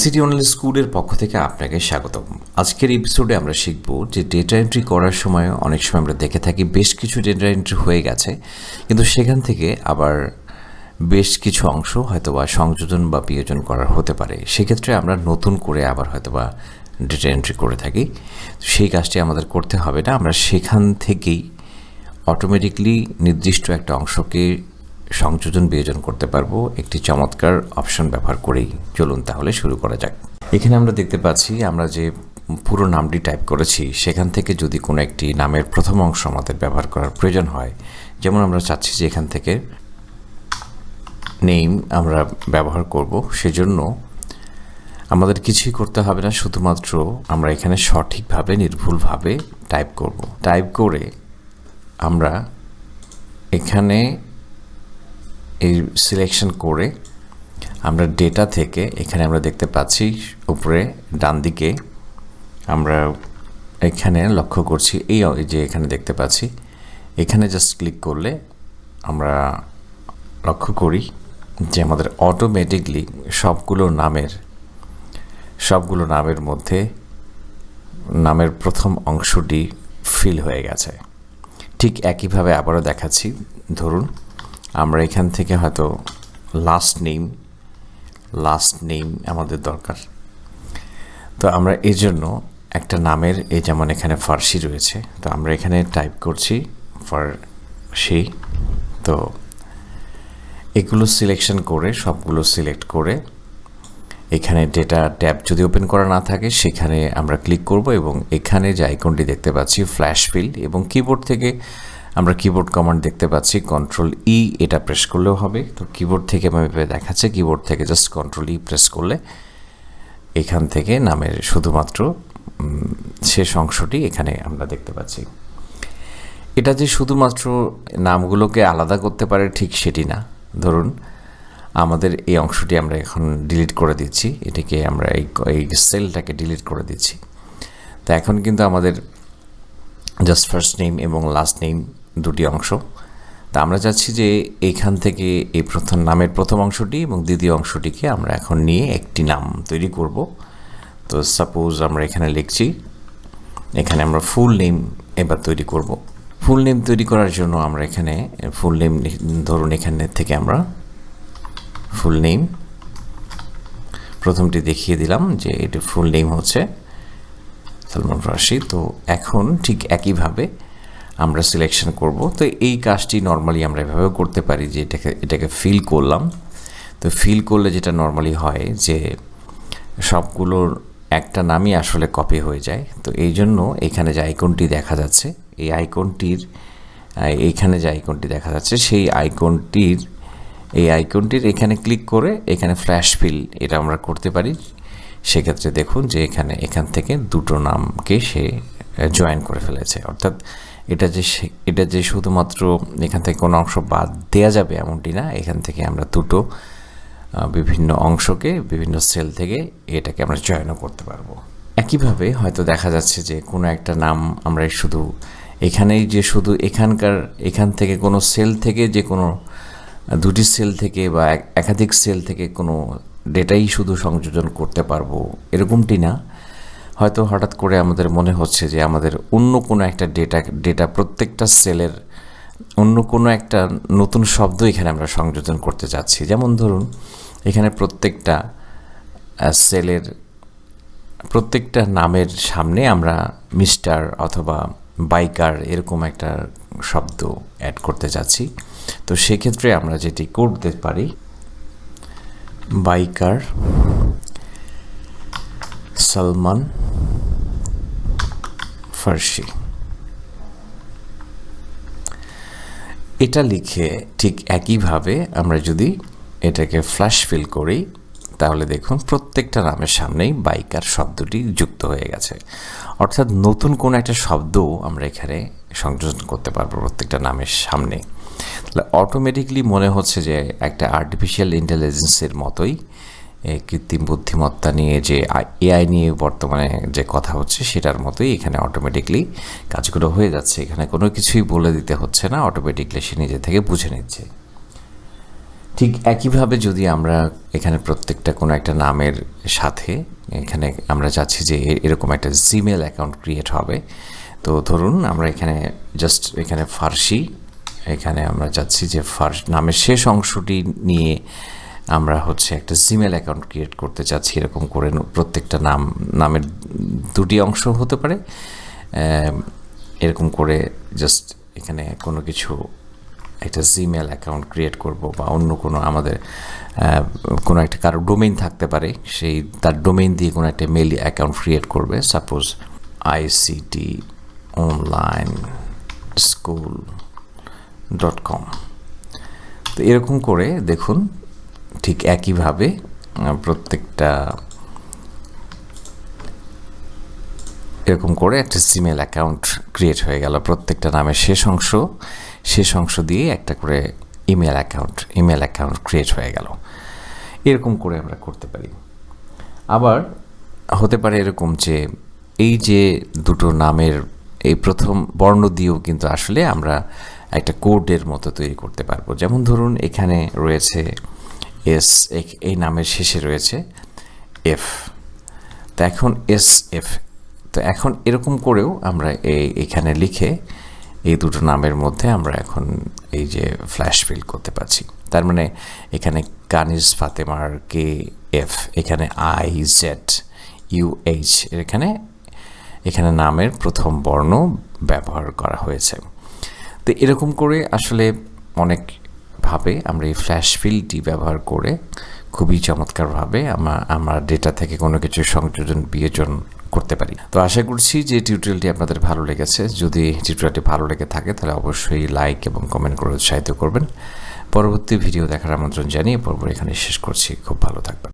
City online স্কুলের পক্ষ থেকে আপনাকে স্বাগতম। আজকের এপিসোডে আমরা শিখব যে ডেটা এন্ট্রি করার সময় অনেক সময় আমরা দেখে থাকি বেশ কিছু ডেটা এন্ট্রি হয়ে গেছে, কিন্তু সেখান থেকে আবার বেশ কিছু অংশ হয়তোবা সংযোজন বা বিয়োজন করার হতে পারে। সেক্ষেত্রে আমরা নতুন করে আবার হয়তোবা ডেটা এন্ট্রি করে থাকি। সেই কাজটি আমাদের করতে হবে না, আমরা সেখান থেকেই অটোমেটিকলি নির্দিষ্ট একটা অংশকে সংযোজন বিয়োজন করতে পারবো একটি চমৎকার অপশন ব্যবহার করেই। চলুন তাহলে শুরু করা যাক। এখানে আমরা দেখতে পাচ্ছি আমরা যে পুরো নামটি টাইপ করেছি সেখান থেকে যদি কোনো একটি নামের প্রথম অংশ আমাদের ব্যবহার করার প্রয়োজন হয়, যেমন আমরা চাচ্ছি যে এখান থেকে নেম আমরা ব্যবহার করব, সেজন্য আমাদের কিছুই করতে হবে না, শুধুমাত্র আমরা এখানে সঠিকভাবে নির্ভুলভাবে টাইপ করব। টাইপ করে আমরা এখানে এই সিলেকশন করে আমরা ডেটা থেকে এখানে আমরা দেখতে পাচ্ছি উপরে ডান দিকে আমরা এখানে লক্ষ্য করছি এই যে এখানে দেখতে পাচ্ছি, এখানে জাস্ট ক্লিক করলে আমরা লক্ষ্য করি যে আমাদের অটোমেটিকলি সবগুলো নামের মধ্যে নামের প্রথম অংশটি ফিল হয়ে গেছে। ঠিক একইভাবে আবারও দেখাচ্ছি। ধরুন আমরা এখান থেকে হয়তো লাস্ট নেম আমাদের দরকার, তো আমরা এই জন্য একটা নামের এই যেমন এখানে ফার্সি রয়েছে, তো আমরা এখানে টাইপ করছি ফার্সি। তো এগুলো সিলেকশন করে সবগুলো সিলেক্ট করে এখানে ডেটা ট্যাব যদি ওপেন করা না থাকে সেখানে আমরা ক্লিক করব এবং এখানে যে আইকনটি দেখতে পাচ্ছি ফ্ল্যাশ ফিল, এবং কিবোর্ড থেকে আমরা কিবোর্ড কমান্ড দেখতে পাচ্ছি Ctrl-E, এটা প্রেস করলেও হবে। তো কিবোর্ড থেকে আমি দেখাচ্ছে, কিবোর্ড থেকে জাস্ট Ctrl-E প্রেস করলে এখান থেকে নামের শুধুমাত্র শেষ অংশটি এখানে আমরা দেখতে পাচ্ছি। এটা যে শুধুমাত্র নামগুলোকে আলাদা করতে পারে ঠিক সেটি না। ধরুন আমাদের এই অংশটি আমরা এখন ডিলিট করে দিচ্ছি, এটিকে আমরা এই সেলটাকে ডিলিট করে দিচ্ছি। তো এখন কিন্তু আমাদের জাস্ট ফার্স্ট নেম এবং লাস্ট নেম দুটি অংশ। তা আমরা চাচ্ছি যে এইখান থেকে এই নামের প্রথম অংশটি এবং দ্বিতীয় অংশটিকে আমরা এখন নিয়ে একটি নাম তৈরি করব। তো সাপোজ আমরা এখানে লিখছি, এখানে আমরা ফুল নেম এবার তৈরি করব। ফুল নেম তৈরি করার জন্য আমরা এখানে ফুল নেম ধরুন এখানে থেকে আমরা ফুল নেম প্রথমটি দেখিয়ে দিলাম যে এটি ফুল নেম হচ্ছে সালমান ফার্সি। তো এখন ঠিক একইভাবে আমরা সিলেকশন করব। তো এই কাজটি নর্মালি আমরা এভাবেও করতে পারি যে এটাকে ফিল করলাম। তো ফিল করলে যেটা নর্মালি হয় যে সবগুলোর একটা নামই আসলে কপি হয়ে যায়। তো এই জন্য এখানে যে আইকনটি দেখা যাচ্ছে এইখানে যে আইকনটি দেখা যাচ্ছে সেই আইকনটির এখানে ক্লিক করে এখানে ফ্ল্যাশ ফিল এটা আমরা করতে পারি। সেক্ষেত্রে দেখুন যে এখান থেকে দুটো নামকে সে জয়েন করে ফেলেছে, অর্থাৎ এটা যে শুধুমাত্র এখান থেকে কোনো অংশ বাদ দেওয়া যাবে এমনটি না, এখান থেকে আমরা দুটো বিভিন্ন অংশকে বিভিন্ন সেল থেকে এটাকে আমরা চয়নও করতে পারবো। একইভাবে হয়তো দেখা যাচ্ছে যে কোনো একটা নাম আমরা শুধু এখান থেকে কোনো সেল থেকে যে কোনো দুটি সেল থেকে বা একাধিক সেল থেকে কোনো ডেটাই শুধু সংযোজন করতে পারবো এরকমটি না। হয়তো হঠাৎ করে আমাদের মনে হচ্ছে যে আমাদের অন্য কোনো একটা ডেটা প্রত্যেকটা সেলের অন্য কোনো একটা নতুন শব্দ এখানে আমরা সংযোজন করতে যাচ্ছি। যেমন ধরুন এখানে প্রত্যেকটা সেলের প্রত্যেকটা নামের সামনে আমরা মিস্টার অথবা বাইকার এরকম একটা শব্দ অ্যাড করতে যাচ্ছি। তো সেক্ষেত্রে আমরা যেটি করতে পারি, বাইকার সালমান ফার্সি এটা লিখে ঠিক একইভাবে আমরা যদি এটাকে ফ্ল্যাশ ফিল করি তাহলে দেখুন প্রত্যেকটা নামের সামনেই বাইকার শব্দটি যুক্ত হয়ে গেছে। অর্থাৎ নতুন কোনো একটা শব্দ আমরা এখানে সংযোজন করতে পারবো প্রত্যেকটা নামের সামনে। তাহলে অটোমেটিকলি মনে হচ্ছে যে একটা আর্টিফিশিয়াল ইন্টেলিজেন্সের মতোই, কৃত্রিম বুদ্ধিমত্তা নিয়ে যে এআই নিয়ে বর্তমানে যে কথা হচ্ছে সেটার মতোই এখানে অটোমেটিকলি কাজগুলো হয়ে যাচ্ছে। এখানে কোনো কিছুই বলে দিতে হচ্ছে না, অটোমেটিকলি সে নিজে থেকে বুঝে নিচ্ছে। ঠিক একইভাবে যদি আমরা এখানে প্রত্যেকটা কোনো একটা নামের সাথে এখানে আমরা চাচ্ছি যে এরকম একটা জিমেল অ্যাকাউন্ট ক্রিয়েট হবে, তো ধরুন আমরা এখানে জাস্ট এখানে ফার্সি, এখানে আমরা চাচ্ছি যে নামের শেষ অংশটি নিয়ে আমরা হচ্ছে একটা জিমেল অ্যাকাউন্ট ক্রিয়েট করতে চাচ্ছি। এরকম করে প্রত্যেকটা নামের দুটি অংশ হতে পারে, এরকম করে জাস্ট এখানে কোনো কিছু একটা জিমেল অ্যাকাউন্ট ক্রিয়েট করব, বা অন্য কোনো আমাদের কোনো একটা কারো ডোমেইন থাকতে পারে, সেই তার ডোমেইন দিয়ে কোনো একটা মেল অ্যাকাউন্ট ক্রিয়েট করবে, সাপোজ ICTonlineschool.com। তো এরকম করে দেখুন ঠিক একইভাবে প্রত্যেকটা এরকম করে একটা জিমেল অ্যাকাউন্ট ক্রিয়েট হয়ে গেল। প্রত্যেকটা নামের শেষ অংশ দিয়ে একটা করে ইমেল অ্যাকাউন্ট ক্রিয়েট হয়ে গেল। এরকম করে আমরা করতে পারি। আবার হতে পারে এরকম যে এই যে দুটো নামের এই প্রথম বর্ণ দিয়েও কিন্তু আসলে আমরা একটা কোডের মতো তৈরি করতে পারবো। যেমন ধরুন এখানে রয়েছে এস, এই নামের শেষে রয়েছে এফ, তো এখন SF, তো এখন এরকম করেও আমরা এখানে লিখে এই দুটো নামের মধ্যে আমরা এখন এই যে ফ্ল্যাশ ফিল করতে পারছি। তার মানে এখানে কানিজ ফাতেমার KF, এখানে IZUH, এখানে নামের প্রথম বর্ণ ব্যবহার করা হয়েছে। তো এরকম করে আসলে অনেকভাবে আমরা এই ফ্ল্যাশ ফিলটি ব্যবহার করে খুবই চমৎকারভাবে আমরা ডেটা থেকে কোনো কিছু সংযোজন বিয়োজন করতে পারি। তো আশা করছি যে টিউটোরিয়ালটি আপনাদের ভালো লেগেছে। যদি টিউটোরিয়ালটি ভালো লেগে থাকে তাহলে অবশ্যই লাইক এবং কমেন্ট করে উৎসাহিত করবেন। পরবর্তী ভিডিও দেখার আমন্ত্রণ জানিয়ে পর্ব এখানে শেষ করছি। খুব ভালো থাকবেন।